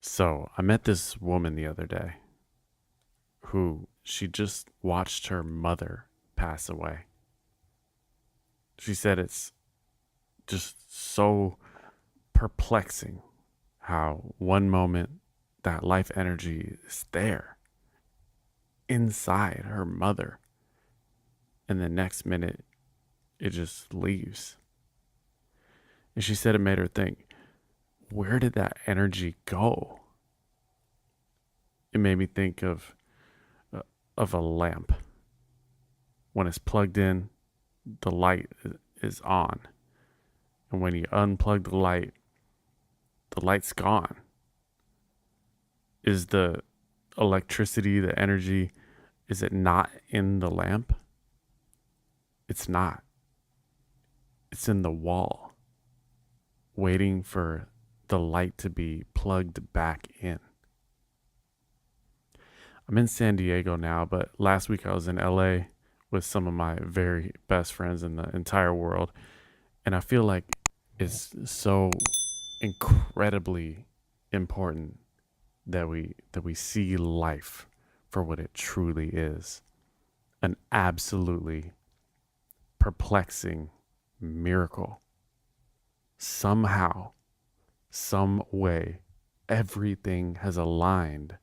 So I met this woman the other day who she just watched her mother pass away. She said it's just so perplexing how one moment that life energy is there inside her mother, and the next minute it just leaves. And she said it made her think, where did that energy go? It made me think of a lamp. When it's plugged in, the light is on. And when you unplug the light's gone. Is the electricity, the energy, is it not in the lamp? It's not. It's in the wall, waiting for the light to be plugged back in. I'm in San Diego now, but last week I was in LA with some of my very best friends in the entire world. And I feel like it's so incredibly important that we see life for what it truly is. An absolutely perplexing miracle. Somehow, some way, everything has aligned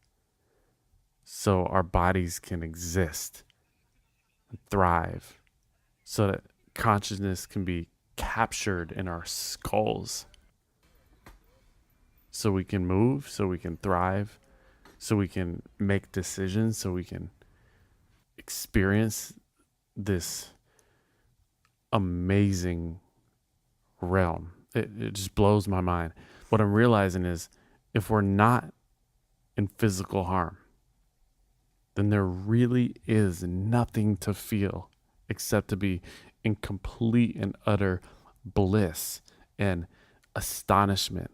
so our bodies can exist and thrive, so that consciousness can be captured in our skulls, so we can move, so we can thrive, so we can make decisions, so we can experience this amazing realm. It just blows my mind. What I'm realizing is, if we're not in physical harm, then there really is nothing to feel except to be in complete and utter bliss and astonishment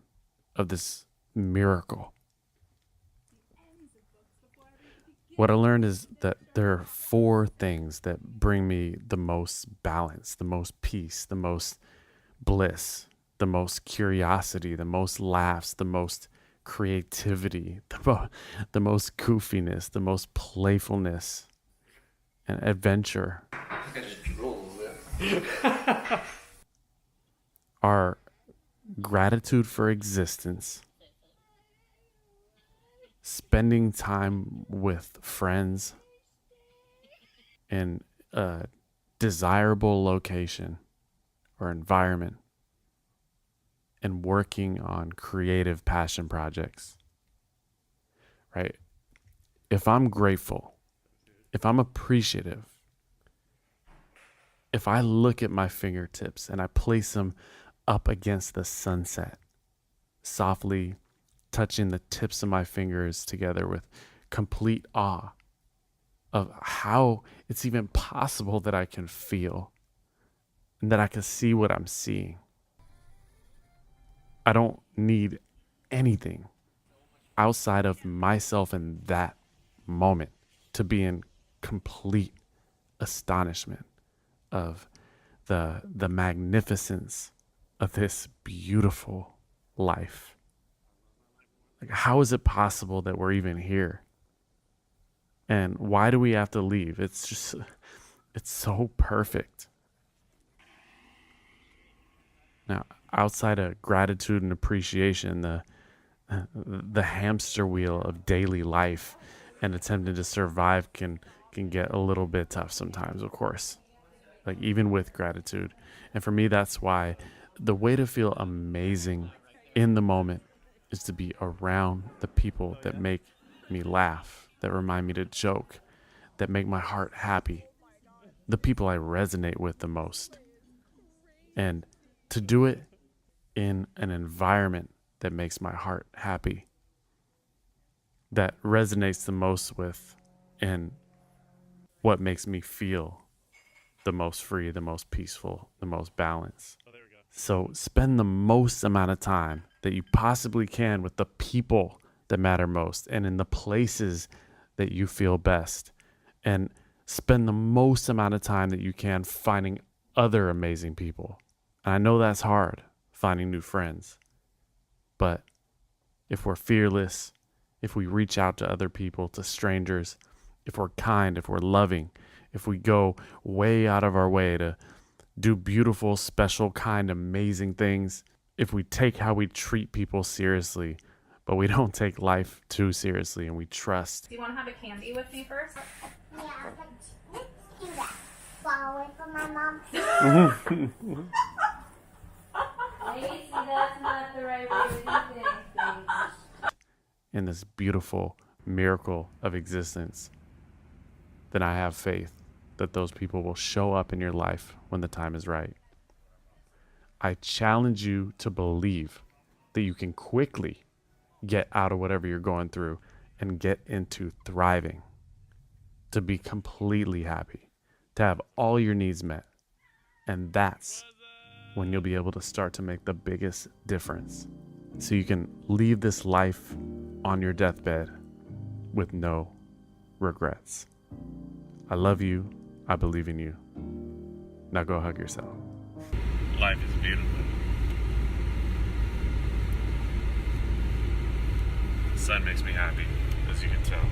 of this miracle. What I learned is that there are four things that bring me the most balance, the most peace, the most bliss, the most curiosity, the most laughs, the most creativity, the most goofiness, the most playfulness and adventure are gratitude for existence, spending time with friends in a desirable location or environment, and working on creative passion projects, right? If I'm grateful, if I'm appreciative, if I look at my fingertips and I place them up against the sunset, softly touching the tips of my fingers together with complete awe of how it's even possible that I can feel and that I can see what I'm seeing. I don't need anything outside of myself in that moment to be in complete astonishment of the magnificence of this beautiful life. Like, how is it possible that we're even here? And why do we have to leave? It's so perfect. Now, outside of gratitude and appreciation, the hamster wheel of daily life and attempting to survive can get a little bit tough sometimes, of course. Like, even with gratitude. And for me, that's why the way to feel amazing in the moment is to be around the people that make me laugh, that remind me to joke, that make my heart happy, the people I resonate with the most. And to do it in an environment that makes my heart happy, that resonates the most with, and what makes me feel the most free, the most peaceful, the most balanced. So spend the most amount of time that you possibly can with the people that matter most and in the places that you feel best. And spend the most amount of time that you can finding other amazing people. And I know that's hard, finding new friends, but if we're fearless, if we reach out to other people, to strangers, if we're kind, if we're loving, if we go way out of our way to do beautiful, special, kind, amazing things, if we take how we treat people seriously, but we don't take life too seriously and we trust. Do you want to have a candy with me first? Yeah, but let's do that. Far away from my mom. Lacey, that's not the right way to do things. In this beautiful miracle of existence, then I have faith that those people will show up in your life when the time is right. I challenge you to believe that you can quickly get out of whatever you're going through and get into thriving, to be completely happy, to have all your needs met. And that's when you'll be able to start to make the biggest difference. So you can leave this life on your deathbed with no regrets. I love you. I believe in you. Now go hug yourself. Life is beautiful. The sun makes me happy, as you can tell.